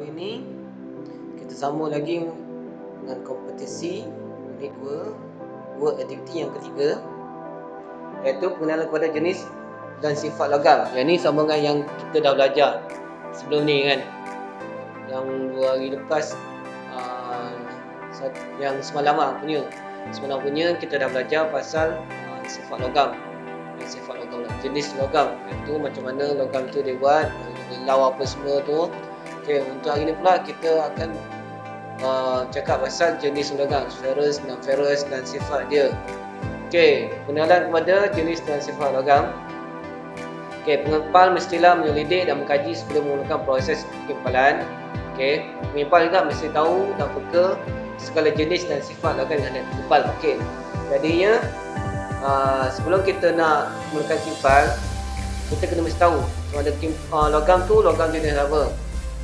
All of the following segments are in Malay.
Ini kita sambung lagi dengan kompetisi unit 2 work activity yang ketiga, iaitu pengenalan kepada jenis dan sifat logam. Yang ni sambungan yang kita dah belajar sebelum ni kan, yang 2 hari lepas, yang semalam punya kita dah belajar pasal sifat logam. Sifat logam lah, jenis logam, iaitu macam mana logam tu dia buat, lau apa semua tu. Okay, untuk hari ni pula kita akan cakap pasal jenis logam, ferrous, non-ferrous dan sifat dia. Okay, pengenalan kepada jenis dan sifat logam. Okay, pengepal mestilah menyelidik dan mengkaji sebelum memulakan proses pengepalan. Okay, pengepal juga mesti tahu dan peka segala jenis dan sifat logam yang ada dikepal. Okay, jadinya sebelum kita nak mulakan kepal, kita kena mesti tahu sama ada logam tu logam jenis apa.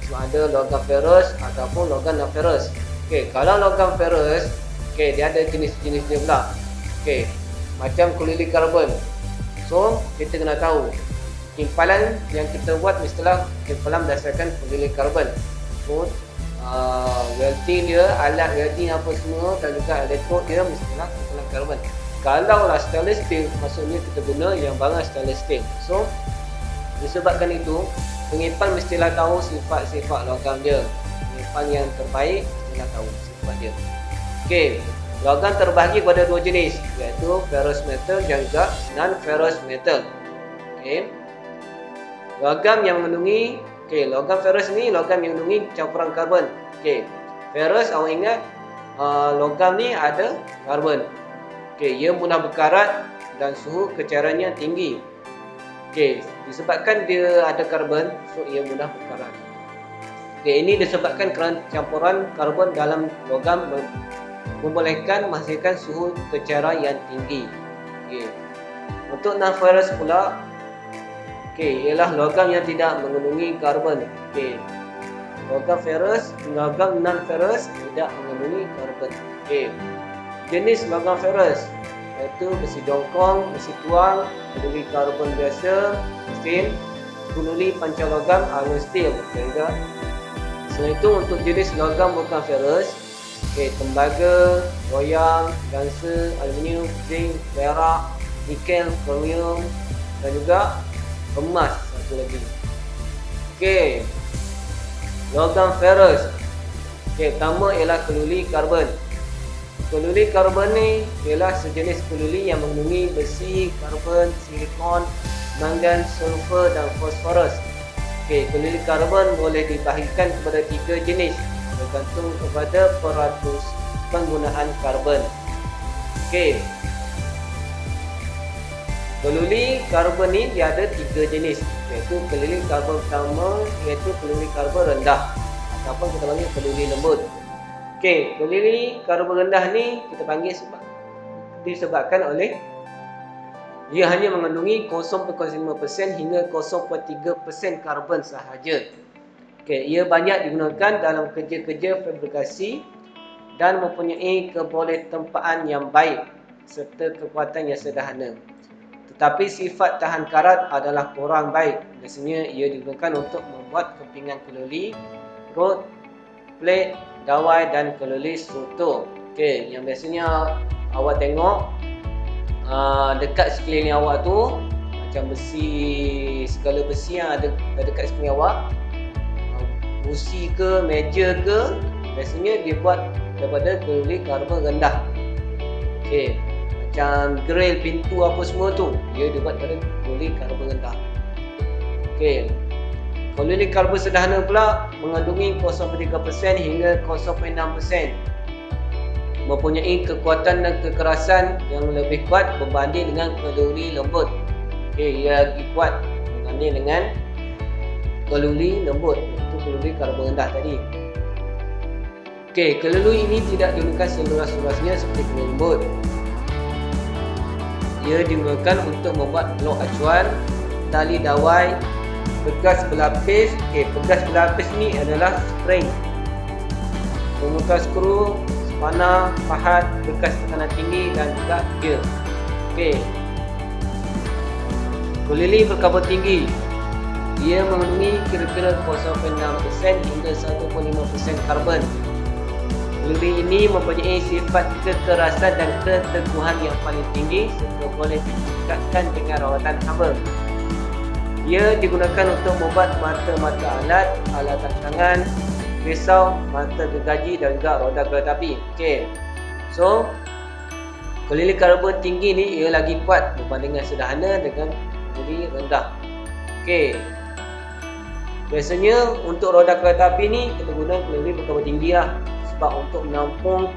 Sama ada logam ferrous ataupun logam non-ferrous. Okey, kalau logam ferrous, okey, dia ada jenis-jenis dia pula. Okey, macam kulilit karbon. So, kita kena tahu timpalan yang kita buat mestilah timpalan berdasarkan kulilit karbon. So, welding dia, alat welding apa semua dan juga elektrod dia mestilah timpalan karbon. Kalau lah stainless steel, maksudnya kita guna yang barang stainless steel. So, disebabkan itu, pengepal mestilah tahu sifat-sifat logam dia. Pengepal yang terbaik mestilah tahu sifat dia. Okey, logam terbahagi kepada 2 jenis, iaitu ferrous metal dan juga non-ferrous metal. Okey, logam yang mengandungi, logam ferrous ni logam yang mengandungi campuran karbon. Okey, ferrous awak ingat logam ni ada karbon. Okey, ia mudah berkarat dan suhu kecairannya tinggi. Okey, disebabkan dia ada karbon, so ia mudah berkarat. Okey, ini disebabkan kerana campuran karbon dalam logam membolehkan menghasilkan suhu kecairan yang tinggi. Okey, untuk non-ferrous pula, ialah logam yang tidak mengandungi karbon. Okey, logam non-ferrous tidak mengandungi karbon. Okey, jenis logam ferrous iaitu besi jongkong, besi tuang, kulilit karbon biasa, steel, kulilit pancalogam, iron steel. Selain itu, untuk jenis logam bukan ferrous, tembaga, loyang, gansa, aluminium, zinc, perak, nikel, kromium dan juga emas satu lagi. Logam ferrous. Pertama ialah kulilit karbon. Kulilit karbon ni ialah sejenis kulilit yang mengandungi besi, karbon, silikon, mangan, sulfur dan fosforus. Kulilit karbon boleh dibahagikan kepada 3 jenis bergantung kepada peratus penggunaan karbon. Kulilit karbon ni dia ada 3 jenis, iaitu kulilit karbon pertama iaitu kulilit karbon rendah ataupun kita panggil kulilit lembut. Kulilit karbon rendah ni kita panggil disebabkan oleh dia hanya mengandungi 0.5% hingga 0.3% karbon sahaja. Ia banyak digunakan dalam kerja-kerja fabrikasi dan mempunyai kebolehtempaan yang baik serta kekuatan yang sederhana. Tetapi sifat tahan karat adalah kurang baik. Biasanya ia digunakan untuk membuat kepingan keluli, rod, plate, dawai dan keluli struktur. Yang biasanya awak tengok dekat sekeliling awak tu, macam besi, segala besi yang ada dekat sekeliling awak, busi ke, meja ke, biasanya dia buat daripada keluli karbon rendah. Macam grill, pintu apa semua tu, dia dibuat daripada keluli karbon rendah. Kulilit karbon sederhana pula mengandungi 0.3% hingga 0.6%. Mempunyai kekuatan dan kekerasan yang lebih kuat berbanding dengan keluli lembut. Ia lagi kuat berbanding dengan keluli lembut, itu keluli karbon rendah tadi. Keluli ini tidak digunakan seluas-luasnya seperti keluli lembut. Ia digunakan untuk membuat blok acuan, tali dawai, pegas berlapis. Pegas berlapis ni adalah spring, pemutar skru, panah, pahat, bekas tekanan tinggi dan juga gear. Kulilit berkarbon tinggi. Ia mengandungi kira-kira 0.6% hingga 1.5% karbon. Keluri ini mempunyai sifat kekerasan dan keteguhan yang paling tinggi serta boleh ditingkatkan dengan rawatan haba. Ia digunakan untuk membuat mata-mata alat, alatan tangan, pisau, mata gergaji dan juga roda kereta api. Okey. So, keluri karbon tinggi ni ia lagi kuat berbandingan sederhana dengan keluri rendah. Okey. Biasanya untuk roda kereta api ni kita guna keluri berkarbon tinggi lah. Sebab untuk menampung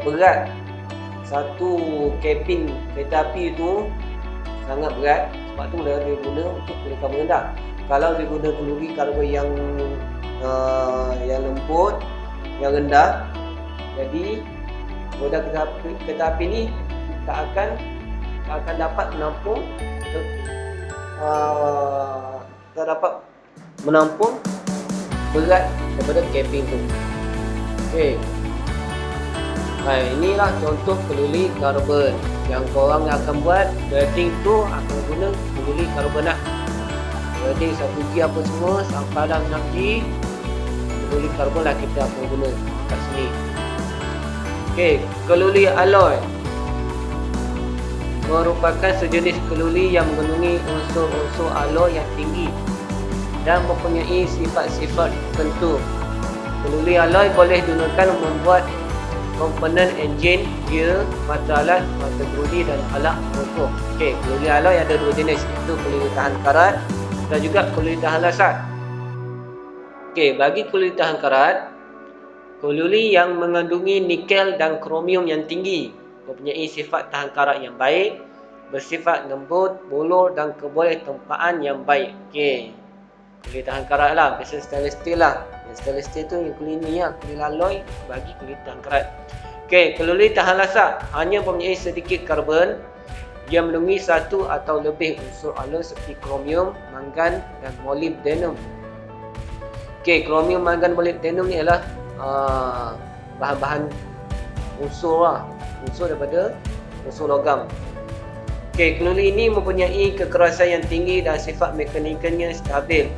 berat satu kabin kereta api itu sangat berat. Sebab tu dia guna untuk keluri karbon rendah. Kalau dia guna keluri karbon yang lembut, yang rendah, jadi roda kereta api ni tak akan dapat menampung berat daripada kabin tu. Okey. Inilah contoh keluri karbon yang korang akan buat welding tu akan guna keluri karbon lah. Welding 1G apa semua, samparan 6G, keluri karbon lah kita akan guna kat sini. Okey, keluri alloy merupakan sejenis keluri yang mengandungi unsur-unsur alloy yang tinggi dan mempunyai sifat-sifat tertentu. Keluri alloy boleh digunakan membuat komponen enjin, gear, mata alat, mata gerudi dan alat pengukur. Okey, keluri alloy ada dua jenis, iaitu keluri tahan karat dan juga keluri tahan lasat. Okey, bagi keluri tahan karat, keluri yang mengandungi nikel dan kromium yang tinggi mempunyai sifat tahan karat yang baik, bersifat lembut, bulur dan keboleh tempaan yang baik. Okey, keluri tahan karat lah, biasa stainless steel lah. Yang stainless steel tu yang keluri ni lah, keluri alloy bagi keluri tahan karat. Okey, keluri tahan lasat hanya mempunyai sedikit karbon. Dia mengandungi satu atau lebih unsur alloy seperti kromium, mangan dan molybdenum. Okey, kromium, mangan, molybdenum ni adalah bahan-bahan unsur lah, unsur daripada unsur logam. Okey, keluri ini mempunyai kekerasan yang tinggi dan sifat mekanikalnya stabil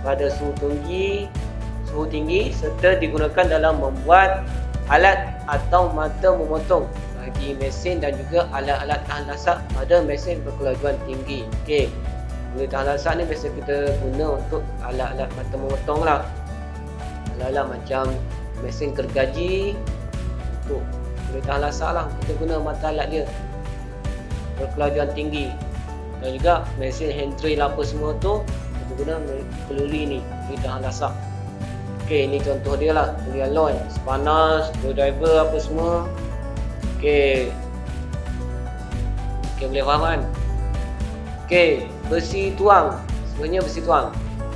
pada suhu tinggi serta digunakan dalam membuat alat atau mata memotong bagi mesin dan juga alat-alat tahan lasat pada mesin berkelajuan tinggi. Okey, keluri tahan lasat ni biasa kita guna untuk alat-alat mata memotong lah. Alat-alat macam mesin gergaji, untuk keluri tahan lasat lah kita guna mata alat dia berkelajuan tinggi, dan juga mesin hand drill apa semua tu kita guna keluri ni, keluri tahan lasat. Okey, ini contoh dia lah, keluri alloy, sepanas, screwdriver apa semua. Okey, boleh faham kan? Okey, besi tuang. Sebenarnya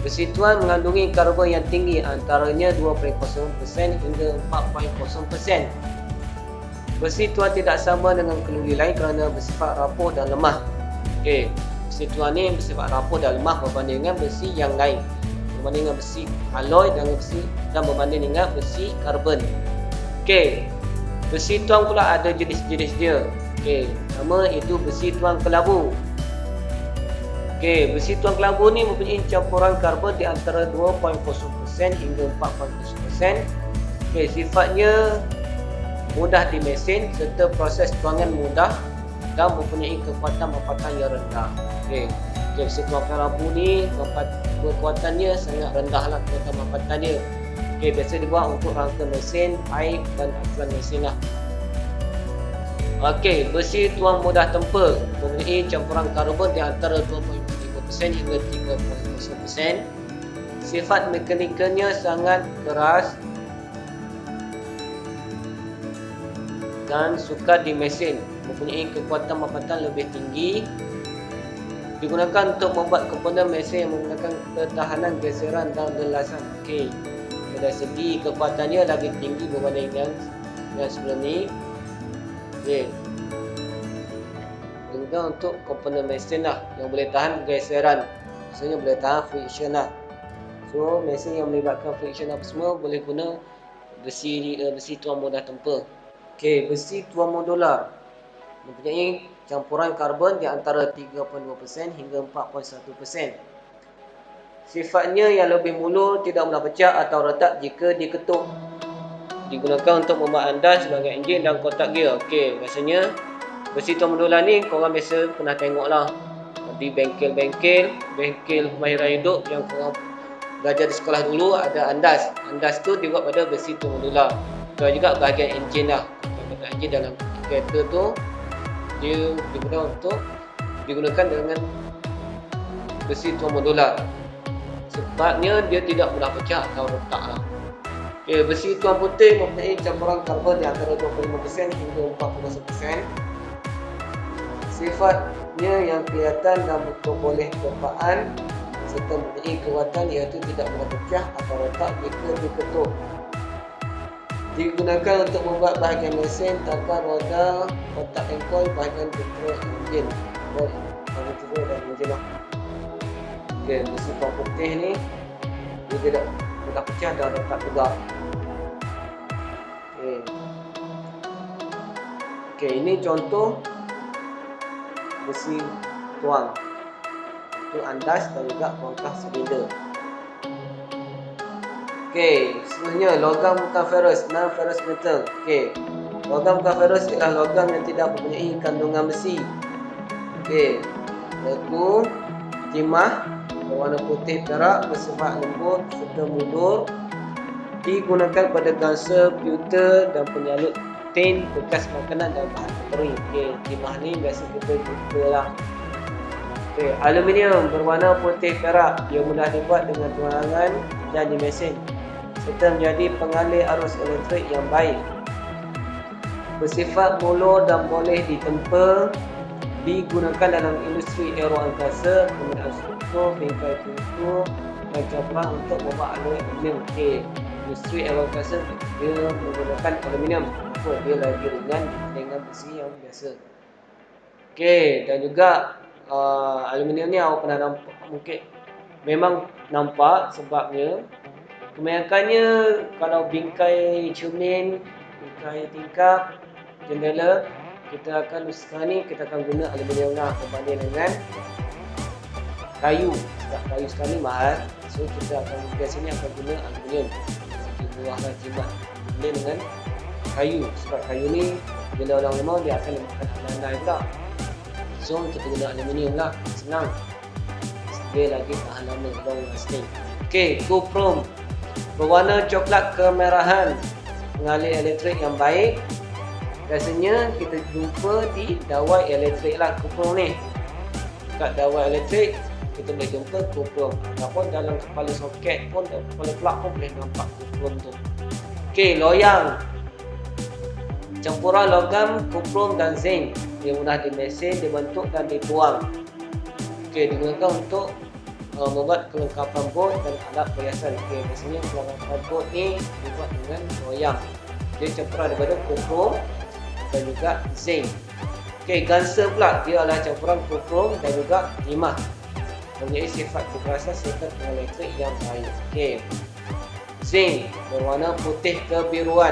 besi tuang mengandungi karbon yang tinggi, antaranya 2.0% hingga 4.0%. Besi tuang tidak sama dengan keluri lain kerana bersifat rapuh dan lemah. Okey, besi tuang ni bersifat rapuh dan lemah berbanding dengan besi yang lain, berbanding dengan besi alloy dan berbanding dengan besi karbon. Okey, besi tuang pula ada jenis-jenis dia. Okey, pertama itu besi tuang kelabu. Okey, besi tuang kelabu ni mempunyai campuran karbon di antara 2.0% hingga 4.0%. Okey, sifatnya mudah di mesin serta proses tuangan mudah dan mempunyai kekuatan mapatan yang rendah. Okey, besi tuang kelabu ni kekuatannya sangat rendah lah, kekuatan mapatan dia. Okey, biasa dibuat untuk rangka mesin, pipe dan acuan mesin lah. Okey, besi tuang mudah tempur mempunyai campuran karbon di antara 2.5% hingga 3.0%. Sifat mekanikalnya sangat keras dan sukar di mesin, mempunyai kekuatan mapatan lebih tinggi. Digunakan untuk membuat komponen mesin yang menggunakan ketahanan geseran dan lelasan. Okey, dari segi kekuatannya lagi tinggi berbanding dengan sebelum ni. Okey, juga untuk komponen mesin lah yang boleh tahan geseran, maksudnya boleh tahan friction lah. So mesin yang melibatkan friction apa semua boleh guna besi tuang mudah tempur. Okey, besi tuang modular mempunyai campuran karbon di antara 3.2% hingga 4.1%. Sifatnya yang lebih mulu, tidak mudah pecah atau retak jika diketuk. Digunakan untuk membuat anda sebagai enjin dan kotak gear. Okey, biasanya besi tuan mendular ni korang biasa pernah tengok lah di bengkel pemahiran hidup yang korang belajar di sekolah dulu, ada andas. Andas tu dibuat pada besi tuan mendular. Itu juga bahagian enjin lah. Bahagian enjin dalam kereta tu dia digunakan dengan besi tuan mendular. Sebabnya dia tidak mudah pecah atau retak lah. Okay, besi tuan putih mempunyai campuran karbon di antara 25% hingga 41%. Sifatnya yang kelihatan dan boleh terpaan serta mempunyai kekuatan iaitu tidak mudah pecah atau retak jika diketuk. Digunakan untuk membuat bahagian mesin, tapak roda, kotak engkol, bahagian petrol enjin. Dan enjin lah. Okay, besi tuan putih ni dia tidak mudah pecah dan retak juga. Okay, ini contoh besi tuang. Itu andas dan juga bongkah silinder. Okay, seterusnya logam bukan ferrous, non-ferrous metal. Okay, logam bukan ferrous ialah logam yang tidak mempunyai kandungan besi. Okay, iaitu timah berwarna putih perak, bersifat lembut serta mundur, digunakan pada gangsa, pewter dan penyalut tin, bekas makanan dan bahan kering. Okay, timah ni biasa kita jumpa lah. Okay, aluminium berwarna putih perak, dia mudah dibuat dengan tuangan dan di mesin serta menjadi pengalih arus elektrik yang baik. Bersifat mulur dan boleh ditempa, digunakan dalam industri aeroangkasa, penggunaan struktur, bingkai pintu dan campuran untuk membuat aluminium. Okay, industri aeroangkasa dia menggunakan aluminium. Dia lagi ringan dengan besi yang biasa. Okay, dan juga aluminium ni awak pernah nampak, mungkin memang nampak sebabnya kebanyakannya kalau bingkai cermin, bingkai tingkap, jendela, kita akan sekarang ni kita akan guna aluminium lah berbanding dengan kayu. Sebab kayu sekarang ni mahal, so kita akan biasanya akan guna aluminium. Di bawah lah jimat dengan kayu, sebab kayu ni bila orang lemah dia akan makan landai pula. So kita guna aluminium lah, senang, dia lagi tahan lama, long lasting. Okay, chrome berwarna coklat kemerahan, pengalih elektrik yang baik. Biasanya kita jumpa di dawai elektrik lah chrome ni. Kat dawai elektrik kita boleh jumpa chrome, ataupun dalam kepala soket pun, kepala plug pun boleh nampak chrome tu. Okay, loyang campuran logam, chrome dan zinc. Dia mudah dimesin, dibentuk dan dituang. Okay, digunakan untuk membuat kelengkapan bot dan alat perhiasan. Okay, biasanya kelengkapan bot ni dibuat dengan loyang. Dia campuran daripada chrome dan juga zinc. Okay, gangsa pula dia adalah campuran chrome dan juga timah. Mempunyai sifat kekerasan serta pengalir elektrik yang baik. Okay, zinc berwarna putih kebiruan,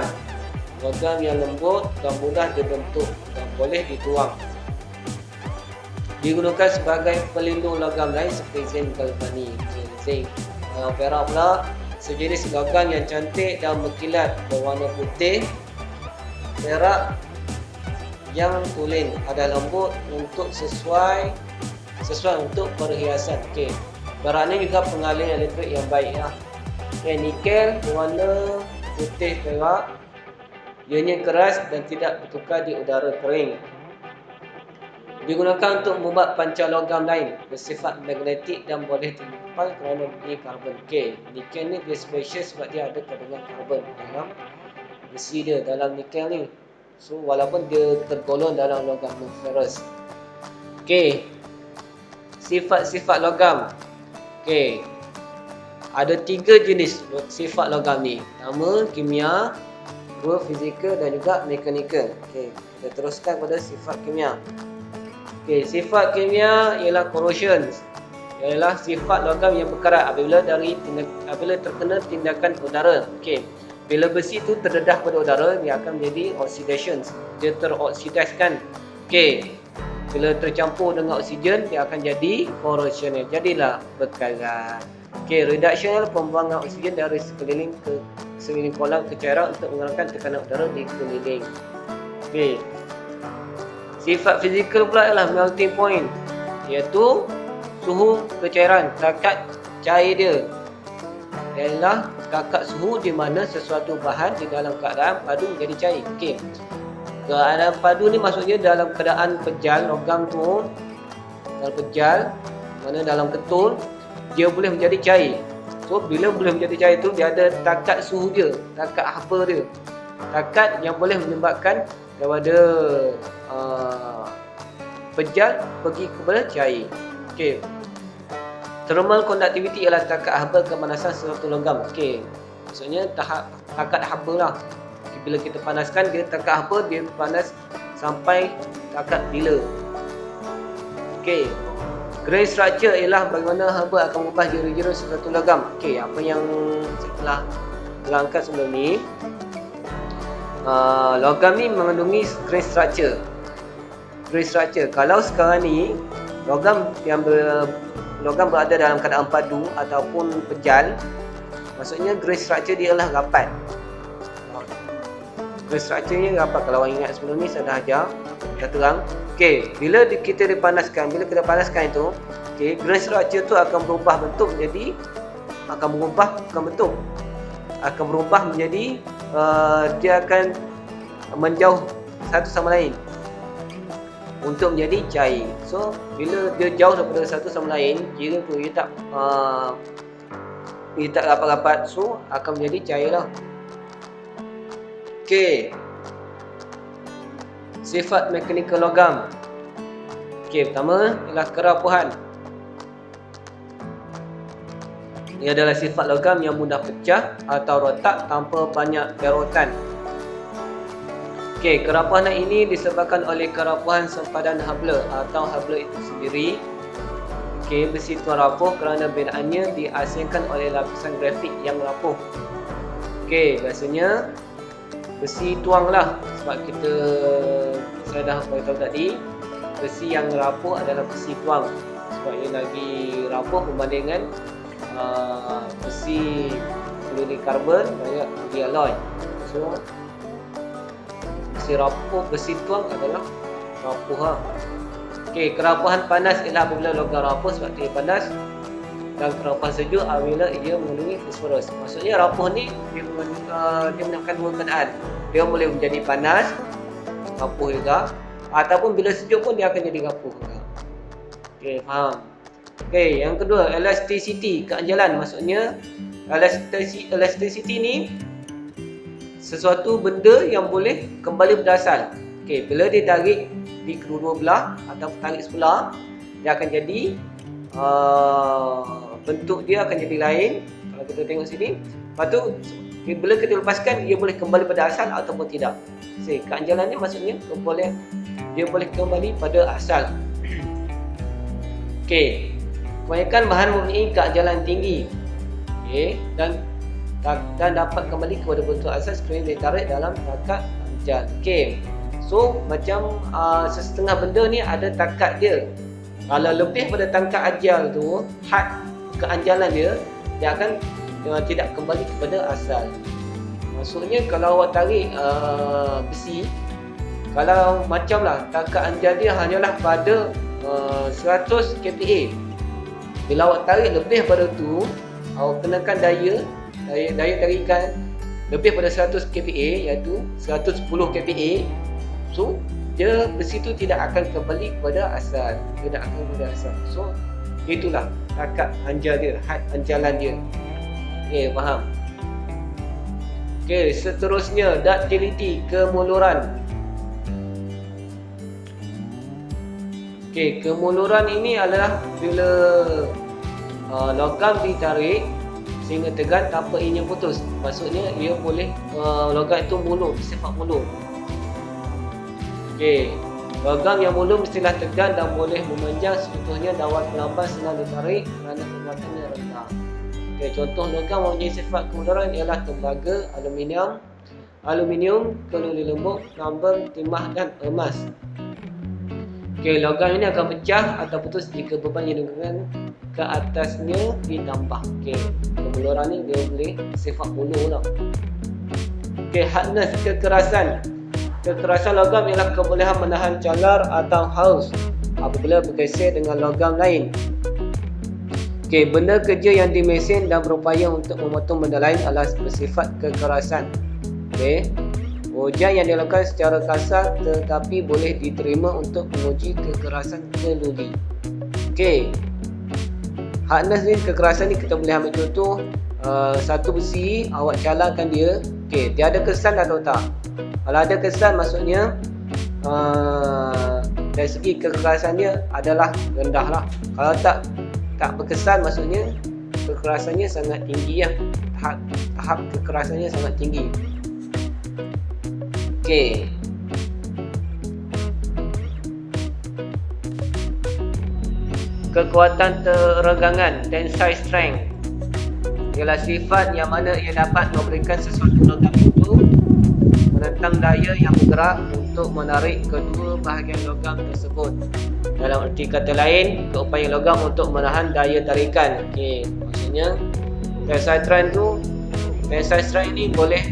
logam yang lembut dan mudah dibentuk dan boleh dituang. Digunakan sebagai pelindung logam lain seperti zinc galvani. Zinc perak pula sejenis logam yang cantik dan berkilat, berwarna putih perak yang tulen, ada lembut untuk sesuai untuk perhiasan. Okey, perak ni juga pengalih elektrik yang baik lah. Okay, nikel berwarna putih perak, ianya keras dan tidak bertukar di udara kering. Digunakan untuk membuat pancar logam lain, bersifat magnetik dan boleh dilimpah kerana mempunyai karbon. Okay, nikel ni dia special sebab dia ada kandungan karbon dalam besi dia, dalam nikel ni. So walaupun dia tergolong dalam logam non-ferrous. Okay, sifat-sifat logam. Okay, ada 3 jenis sifat logam ni. Pertama, kimia, dua, fizikal dan juga mekanikal. Okay, kita teruskan pada sifat kimia. Okay, sifat kimia ialah corrosion. Ialah sifat logam yang berkarat apabila terkena tindakan udara. Okay, bila besi itu terdedah pada udara, dia akan menjadi oxidation. Dia teroksidaskan. Okay, bila tercampur dengan oksigen, dia akan jadi corrosion. Jadilah berkarat. Okey, reduction adalah pembuangan oksigen dari sekeliling kolam ke cairan untuk mengurangkan tekanan udara di keliling. Okey. Sifat fizikal pula adalah melting point, iaitu suhu kecairan, takat cair dia ialah takat suhu di mana sesuatu bahan di dalam keadaan padu menjadi cair. Okey. Keadaan padu ni maksudnya dalam keadaan pejal, logam tu dalam pejal, mana dalam ketul dia boleh menjadi cair. So bila boleh menjadi cair tu dia ada takat suhu dia, takat haba dia. Takat yang boleh menyebabkan daripada pejal pergi kepada cair. Okey. Thermal conductivity ialah takat haba kepanasan sesuatu logam. Okey. Maksudnya takat haba lah. Bila kita panaskan dia takat haba, dia panas sampai takat bila. Okey. Grain structure ialah bagaimana haba akan mengubah jera-jera sesuatu logam. Okey, apa yang saya telah terangkan sebelum ni. Logam ni mengandungi grain structure. Grain structure. Kalau sekarang ni logam berada dalam keadaan padu ataupun pejal, maksudnya grain structure dia ialah rapat. Grain structure nya rapat. Kalau orang ingat sebelum ni saya dah ajar, dah terang. Okey, bila kita panaskan itu, okey, grain structure tu akan berubah bentuk menjadi dia akan menjauh satu sama lain untuk menjadi cair. So bila dia jauh daripada satu sama lain, kira tu dia tak rapat-rapat, so akan menjadi cair lah. Okey. Sifat mekanikal logam. Okey, pertama ialah kerapuhan. Ia adalah sifat logam yang mudah pecah atau rotak tanpa banyak perotan. Okey, kerapuhan ini disebabkan oleh kerapuhan sempadan habla atau habla itu sendiri. Okey, besi tuang rapuh kerana bedaannya diasingkan oleh lapisan grafik yang rapuh. Okey, biasanya besi tuang lah, sebab saya dah beritahu tadi, besi yang rapuh adalah besi tuang sebab ia lagi rapuh berbanding dengan besi polikarbon banyak alloy. So besi tuang adalah rapuh lah. Okey, kerapuhan panas ialah apabila logam rapuh sebab dia panas, dan kerapuhan sejuk apabila ia mengandungi fosforus. Maksudnya rapuh ni dia menyebabkan dua keadaan. Dia boleh menjadi panas, rapuh juga, ataupun bila sejuk pun dia akan jadi rapuh juga. Okey, faham? Okey, yang kedua, elasticity, keanjalan. Maksudnya elasticity ni sesuatu benda yang boleh kembali berdasar. Okey, bila dia tarik di kedua-dua belah atau tarik sebelah, dia akan jadi bentuk dia akan jadi lain. Kalau kita tengok sini, lepas tu bila kita lepaskan, dia boleh kembali pada asal ataupun tidak. Keanjalan ni maksudnya dia boleh kembali pada asal. Okey, kebanyakan bahan mempunyai keanjalan tinggi, okey, dan dapat kembali kepada bentuk asal sekiranya ditarik dalam takat anjal. Okey, so macam setengah benda ni ada takat dia. Kalau lebih pada takat anjal tu, had keanjalan dia akan tidak kembali kepada asal. Maksudnya kalau awak tarik besi, kalau macam lah takat anjal dia hanyalah pada 100 kPa. Bila awak tarik lebih pada tu, awak kenakan daya tarikan lebih pada 100 kPa, iaitu 110 kPa. So besi tu tidak akan kembali kepada asal. So itulah takat anjal dia, had anjalan dia. Okey, faham? Okey, seterusnya ductility, kemuluran. Okey, kemuluran ini adalah bila logam ditarik sehingga tegan tanpa ianya putus. Maksudnya ia boleh logam itu mulur, bersifat mulur. Okey, logam yang mulur mestilah tegan dan boleh memanjang. Contohnya dawat pelampas senang ditarik kerana kekuatannya rendah. Okey, contoh logam mempunyai sifat kemuluran ialah tembaga, aluminium, keluli lembut, lambang, timah dan emas. Okey, logam ini akan pecah atau putus jika beban yang digunakan ke atasnya ditambah. Okey, pembuluran ni dia boleh sifat bulu tau. Okey, hardness, kekerasan. Kekerasan logam ialah kebolehan menahan calar atau haus apabila bergeser dengan logam lain. Okey, benda kerja yang dimesin dan berupaya untuk memotong benda lain adalah bersifat kekerasan. Okey. Ujian yang dilakukan secara kasar tetapi boleh diterima untuk menguji kekerasan keluli. Okey. Hardness ni, kekerasan ni kita boleh ambil contoh satu besi awak calarkan dia. Okey, dia ada kesan atau tak? Kalau ada kesan maksudnya dari segi kekerasan dia adalah rendah lah. Kalau tak berkesan maksudnya kekerasannya sangat tinggi lah. Tahap kekerasannya sangat tinggi. Okey. Kekuatan teregangan, tensile strength, ialah sifat yang mana ia dapat memberikan sesuatu logam itu menentang daya yang bergerak untuk menarik kedua bahagian logam tersebut. Dalam erti kata lain, keupayaan logam untuk menahan daya tarikan. Okey, maksudnya tensile strength ni boleh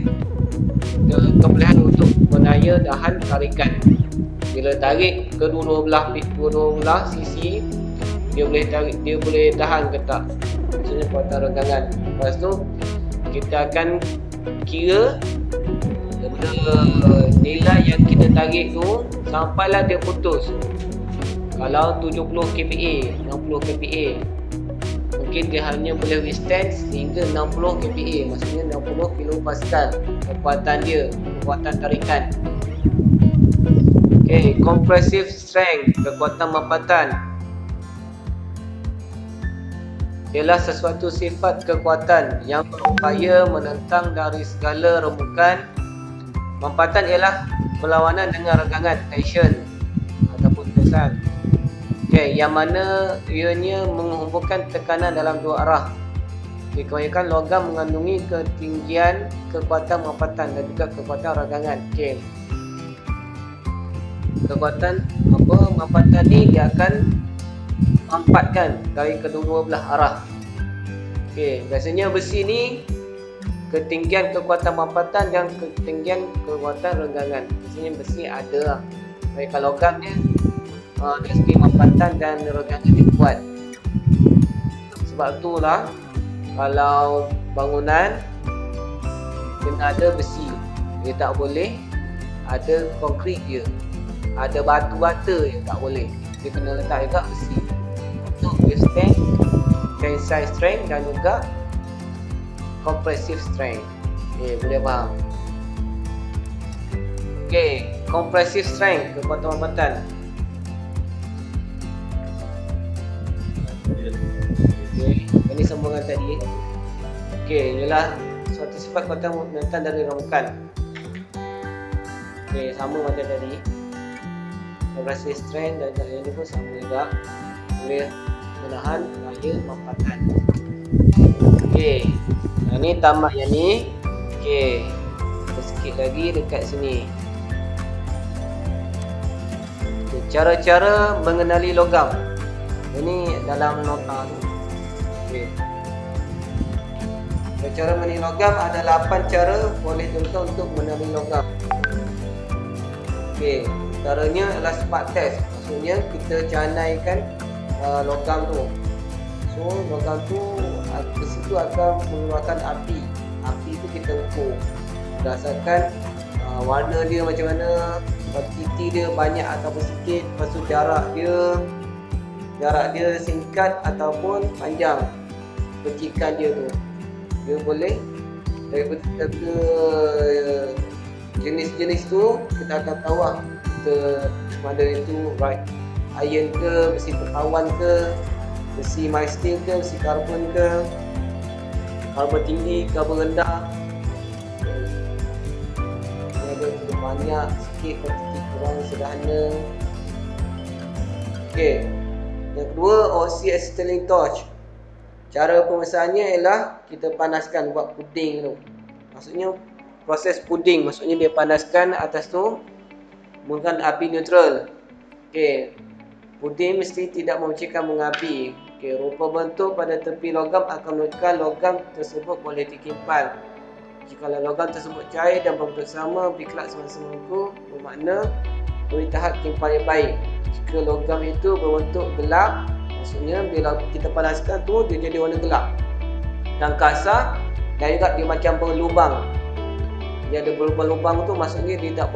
kebolehan untuk menaya tahan tarikan. Bila tarik kedua belah sisi, dia boleh tahan ke tak. Maksudnya kuatan regangan. Lepas tu kita akan kira nilai yang kita tarik tu sampailah dia putus. Kalau 70 kPa, 60 kPa, mungkin dia hanya boleh withstand hingga 60 kPa, maksudnya 60 kilopascal kekuatan tarikan. Okey, compressive strength, kekuatan mampatan, ialah sesuatu sifat kekuatan yang berupaya menentang dari segala remukan. Mampatan ialah berlawanan dengan regangan, tension ataupun kesan. Okey, yang mana ianya menghubungkan tekanan dalam dua arah. Okey, kebanyakan logam mengandungi ketinggian kekuatan mampatan dan juga kekuatan regangan. Okey. Kekuatan mampatan ni dia akan mampatkan dari kedua belah arah. Okey, biasanya besi ni ketinggian kekuatan mampatan dan ketinggian kekuatan regangan. Biasanya besi ada lah. Baik, kalau logam ni dari segi mampatan dan regangan dia kuat. Sebab itulah kalau bangunan kena ada besi, dia tak boleh ada konkrit je, ada batu bata je tak boleh. Dia kena letak juga besi untuk withstand tensile strength dan juga compressive strength. Okey, boleh faham? Okey, compressive strength, kekuatan mampatan. Okey, ini sambungan tadi. Okey, ialah suatu sifat kekuatan mampatan dari remukan. Okey, sama macam tadi. Compressive strength dan yang ini pun sama juga, boleh menahan daya mampatan. Okey, yang ni tamat yang ni. Okey, sikit lagi dekat sini. Okay, cara-cara mengenali logam. Ini dalam nota tu. Okey. Cara mengenali logam ada 8 cara boleh contoh untuk mengenali logam. Okey, caranya adalah spark test. Maksudnya kita canaikan logam tu. So logam tu besi tu akan mengeluarkan api. Api tu kita ukur berdasarkan warna dia macam mana, kuantiti dia banyak ataupun sikit, lepas tu jarak dia singkat ataupun panjang, percikan dia tu. Dia boleh daripada jenis-jenis tu kita akan tahu lah kita mana itu right iron ke, besi pertawan ke, besi mild steel ke, besi karbon ke, karbon tinggi, karbon rendah. Ada banyak sikit, kuantiti kurang sederhana. Okey, yang kedua, oxy acetylene torch. Cara pemasannya ialah kita panaskan, buat puding tu. Maksudnya proses puding, maksudnya dia panaskan atas tu menggunakan api neutral. Okey, Puding mesti tidak memercikan bunga api. Okey, rupa bentuk pada tepi logam akan menunjukkan logam tersebut boleh dikimpan. Jika logam tersebut cair dan berbentuk sama, berkelap semasa menunggu, bermakna beri tahap kimpan yang baik. Jika logam itu berbentuk gelap, maksudnya bila kita panaskan tu dia jadi warna gelap dan kasar, dan juga dia macam berlubang. Dia ada berlubang tu, maksudnya dia tidak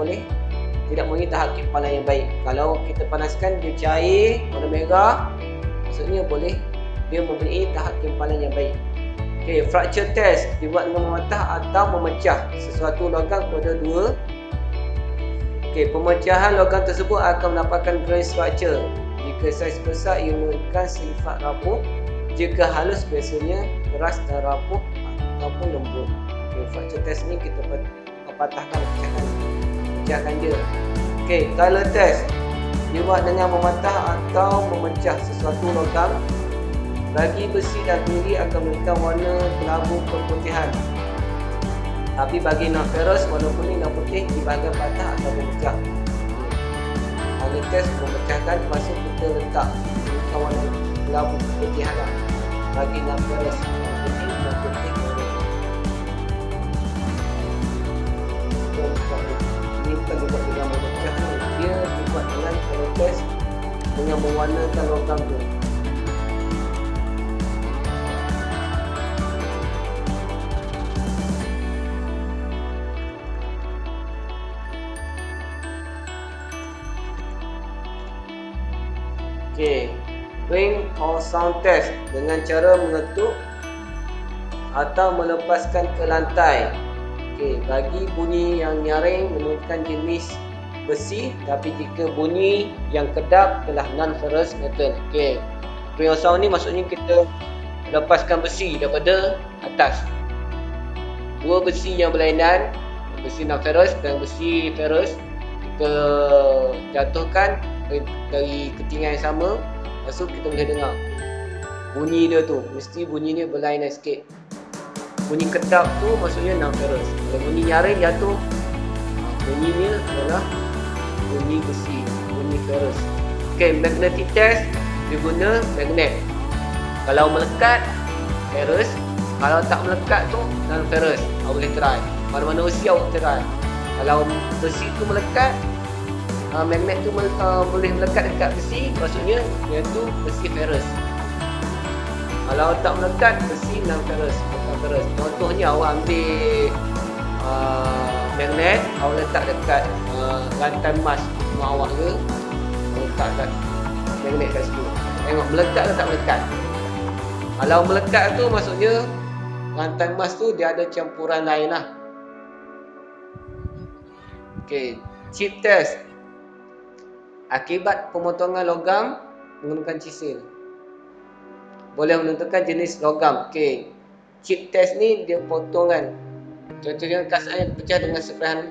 mempunyai tahap kimpanan yang baik. Kalau kita panaskan dia cair warna merah, maksudnya dia mempunyai tahap kimpanan yang baik. Okey, fracture test dibuat dengan mematah atau memecah sesuatu logam kepada dua. Okey, pemecahan logam tersebut akan mendapatkan grain fracture. Jika saiz besar ia menunjukkan sifat rapuh, jika halus biasanya keras dan rapuh ataupun lembut. Okey, fracture test ni kita patahkan, pecahkan dia. Okey, color test dibuat dengan mematah atau memecah sesuatu logam. Bagi besi dan duri akan menunjukkan warna kelabu keputihan. Tapi bagi non-ferrous, warna kuning dan putih di bahagian patah atau memecah. Color test memecahkan masa kita letak warna kelabu keputihan lah. Bagi non-ferrous, warna putih dan putih warna. Ini bukan dibuat dengan memecah, dia dibuat dengan color test dengan mewarnakan logam tu. Okey, ring or sound test dengan cara mengetuk atau melepaskan ke lantai. Okey, bagi bunyi yang nyaring menunjukkan jenis besi, tapi jika bunyi yang kedap adalah non-ferrous metal. Okey, ring or sound ni maksudnya kita lepaskan besi daripada atas. Dua besi yang berlainan, besi non-ferrous dan besi ferrous, kita jatuhkan dari ketinggian yang sama, lepas tu kita boleh dengar bunyi dia tu, mesti bunyi dia berlainan sikit. Bunyi kedap tu maksudnya non-ferrous. Kalau bunyi nyaring jatuh, bunyinya adalah bunyi besi, bunyi ferrous. Okey, magnetic test dia guna magnet. Kalau melekat, ferrous. Kalau tak melekat tu non-ferrous. Awak boleh try, mana-mana besi awak try. Kalau besi tu melekat, magnet tu boleh melekat dekat besi, maksudnya iaitu besi ferrous. Kalau tak melekat, besi non-ferrous. Contohnya awak ambil magnet, awak letak dekat rantai emas rumah awak ke, letak kat magnet kat situ. Tengok melekat atau tak melekat. Kalau melekat tu maksudnya rantai emas tu dia ada campuran lain lah. Okey, chip test. Akibat pemotongan logam menggunakan cisil boleh menentukan jenis logam. Okey, chip test ni dia potongan. Contohnya kasarnya pecah dengan seperahan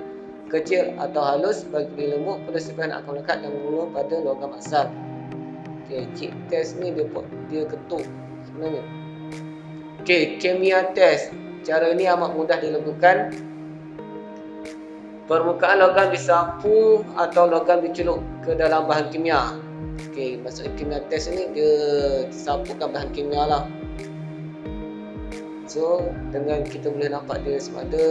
kecil atau halus, bagi lembut pada seperahan akan melekat dan mengulang pada logam asal. Okey, chip test ni dia ketuk sebenarnya. Okey, kimia test. Cara ini amat mudah dilakukan. Permukaan logam disapu atau logam dicelup ke dalam bahan kimia. Okey, maksud kimia test ni dia sapukan bahan kimia lah. So, dengan kita boleh nampak dia sama ada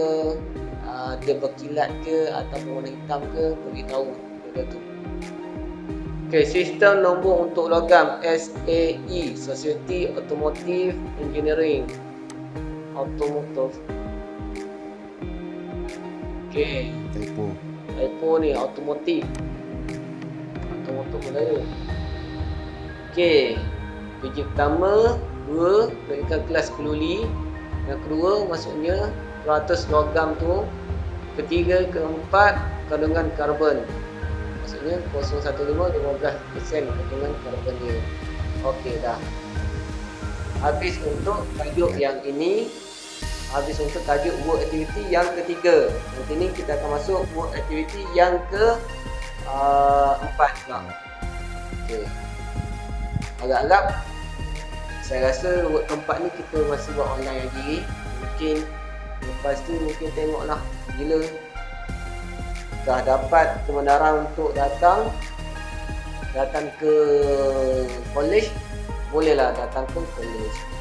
dia berkilat ke atau berwarna hitam ke, beritahu benda tu. Okey, sistem nombor untuk logam SAE, Society Automotive Engineering. Automotive. Okey, typo ni automotif Melayu. Okey, biji pertama 2 berikan kelas keluli, yang kedua maksudnya peratus logam tu, ketiga keempat kandungan karbon, maksudnya 015-15% kandungan karbon dia. Okey dah. Habis untuk tajuk yang ini. Habis untuk tajuk work activity yang ketiga. Nanti ni kita akan masuk work activity yang ke-4 pula. Okey. Agak-agak saya rasa work keempat ni kita masih buat online lagi. Mungkin lepas tu mungkin tengoklah bila dah dapat kebenaran untuk datang datang ke college, bolehlah datang ke college.